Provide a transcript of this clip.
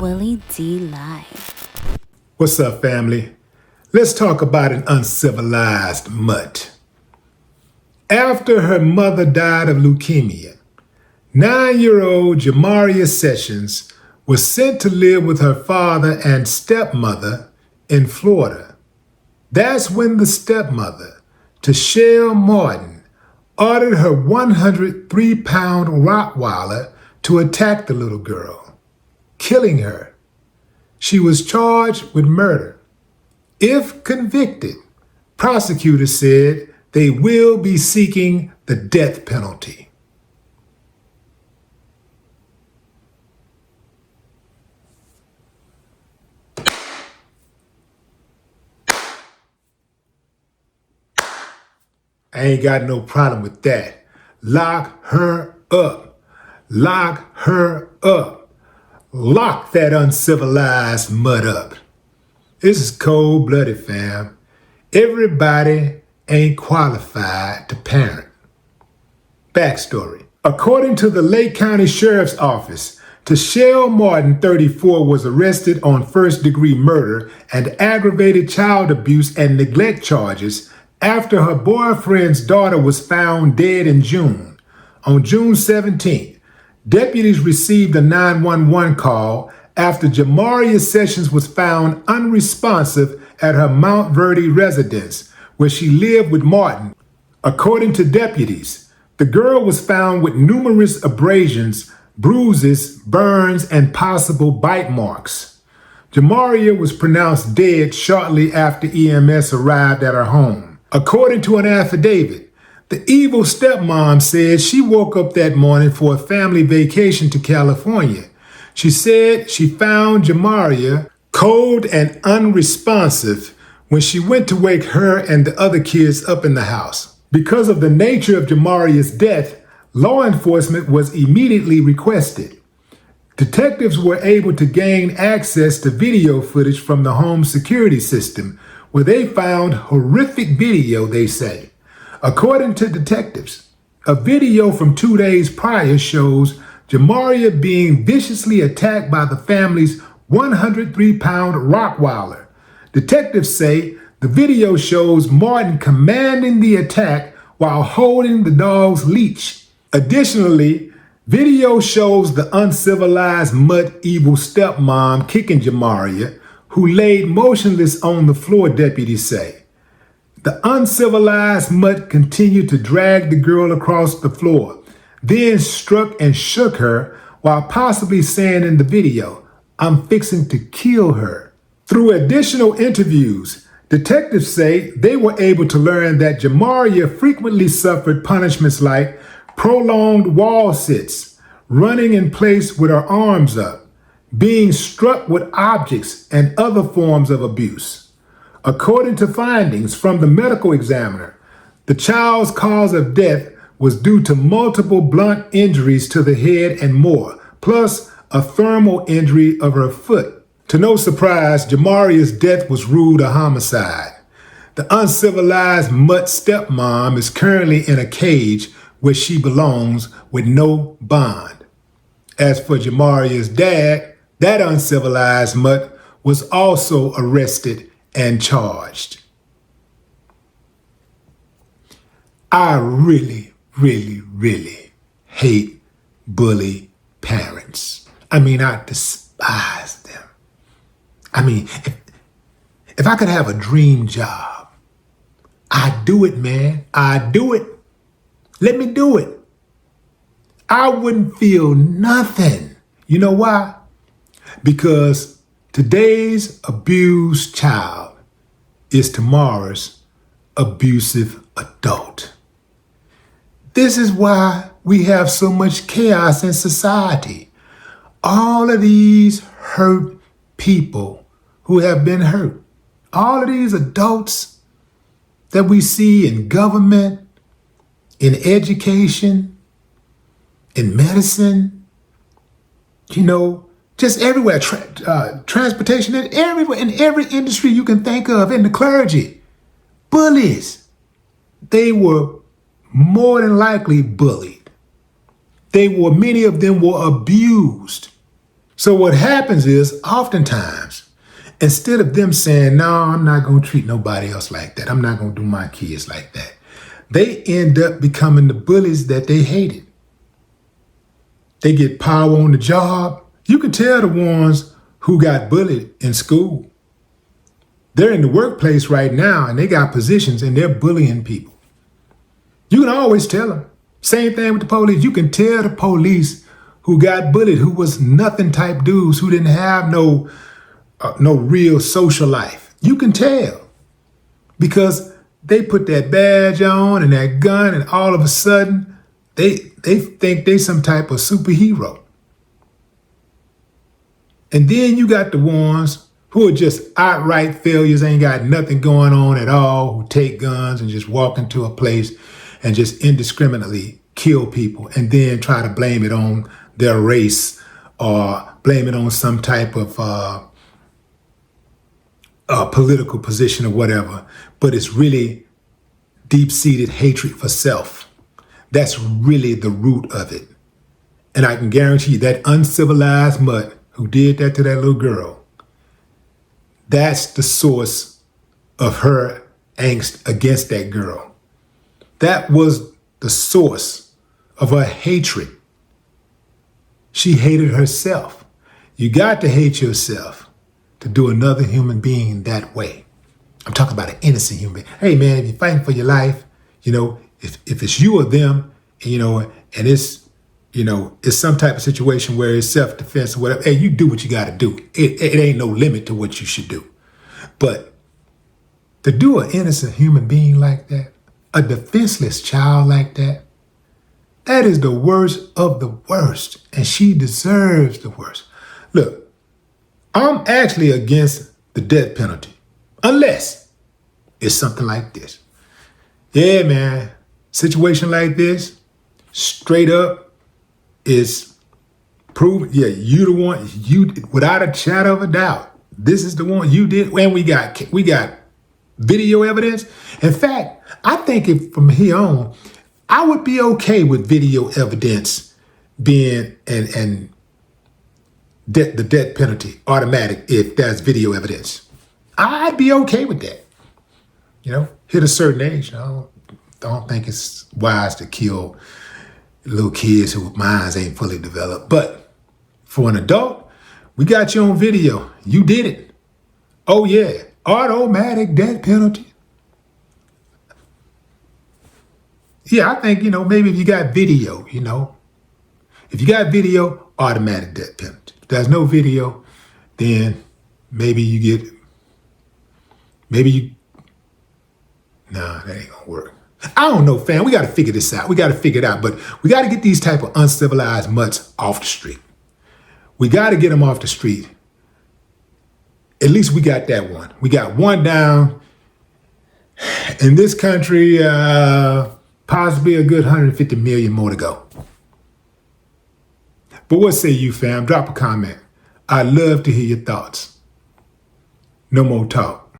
Willie D Live. What's up, family? Let's talk about an uncivilized mutt. After her mother died of leukemia, 9-year-old Jamaria Sessions was sent to live with her father and stepmother in Florida. That's when the stepmother, Tashelle Martin, ordered her 103-pound Rottweiler to attack the little girl, killing her. She was charged with murder. If convicted, prosecutors said they will be seeking the death penalty. I ain't got no problem with that. Lock her up. Lock her up. Lock that uncivilized mutt up. This is cold-blooded, fam. Everybody ain't qualified to parent. Backstory. According to the Lake County Sheriff's Office, Tashelle Martin, 34, was arrested on first-degree murder and aggravated child abuse and neglect charges after her boyfriend's daughter was found dead in June. On June 17th, deputies received a 911 call after Jamaria Sessions was found unresponsive at her Mount Verde residence, where she lived with Martin. According to deputies, the girl was found with numerous abrasions, bruises, burns, and possible bite marks. Jamaria was pronounced dead shortly after EMS arrived at her home. According to an affidavit, the evil stepmom said she woke up that morning for a family vacation to California. She said she found Jamaria cold and unresponsive when she went to wake her and the other kids up in the house. Because of the nature of Jamaria's death, law enforcement was immediately requested. Detectives were able to gain access to video footage from the home security system, where they found horrific video, they say. According to detectives, a video from 2 days prior shows Jamaria being viciously attacked by the family's 103-pound Rottweiler. Detectives say the video shows Martin commanding the attack while holding the dog's leash. Additionally, video shows the uncivilized mutt evil stepmom kicking Jamaria, who laid motionless on the floor, deputies say. The uncivilized mutt continued to drag the girl across the floor, then struck and shook her while possibly saying in the video, "I'm fixing to kill her." Through additional interviews, detectives say they were able to learn that Jamaria frequently suffered punishments like prolonged wall sits, running in place with her arms up, being struck with objects, and other forms of abuse. According to findings from the medical examiner, the child's cause of death was due to multiple blunt injuries to the head and more, plus a thermal injury of her foot. To no surprise, Jamaria's death was ruled a homicide. The uncivilized mutt stepmom is currently in a cage where she belongs with no bond. As for Jamaria's dad, that uncivilized mutt was also arrested and charged. I really, really, really hate bully parents. I despise them. If I could have a dream job, I'd do it, man. I'd do it. Let me do it. I wouldn't feel nothing. You know why? Because today's abused child is tomorrow's abusive adult. This is why we have so much chaos in society. All of these hurt people who have been hurt, all of these adults that we see in government, in education, in medicine, just everywhere, transportation, and everywhere, in every industry you can think of, in the clergy, bullies. They were more than likely bullied. Many of them were abused. So what happens is oftentimes, instead of them saying, no, I'm not going to treat nobody else like that, I'm not going to do my kids like that, they end up becoming the bullies that they hated. They get power on the job. You can tell the ones who got bullied in school. They're in the workplace right now and they got positions and they're bullying people. You can always tell them. Same thing with the police. You can tell the police who got bullied, who was nothing type dudes, who didn't have no real social life. You can tell because they put that badge on and that gun and all of a sudden they think they some type of superhero. And then you got the ones who are just outright failures, ain't got nothing going on at all, who take guns and just walk into a place and just indiscriminately kill people and then try to blame it on their race or blame it on some type of political position or whatever. But it's really deep-seated hatred for self. That's really the root of it. And I can guarantee you that uncivilized mutt who did that to that little girl, that's the source of her angst against that girl. That was the source of her hatred. She hated herself. You got to hate yourself to do another human being that way. I'm talking about an innocent human being. Hey man, if you're fighting for your life, if it's you or them, and it's, it's some type of situation where it's self-defense or whatever, hey, you do what you got to do. It ain't no limit to what you should do. But to do an innocent human being like that, a defenseless child like that, that is the worst of the worst. And she deserves the worst. Look, I'm actually against the death penalty, unless it's something like this. Yeah, man, situation like this, straight up, is proven. Yeah, you the one, without a shadow of a doubt, this is the one you did. And we got video evidence. In fact, I think if from here on, I would be okay with video evidence being and the death penalty automatic if there's video evidence. I'd be okay with that. Hit a certain age. I don't think it's wise to kill little kids whose minds ain't fully developed. But for an adult, we got you on video. You did it. Oh yeah, automatic death penalty. Yeah, I think, maybe if you got video, if you got video, automatic death penalty. If there's no video, then nah, that ain't gonna work. I don't know, fam. We got to figure this out. We got to figure it out. But we got to get these type of uncivilized mutts off the street. We got to get them off the street. At least we got that one. We got one down. In this country, possibly a good 150 million more to go. But what say you, fam? Drop a comment. I'd love to hear your thoughts. No more talk.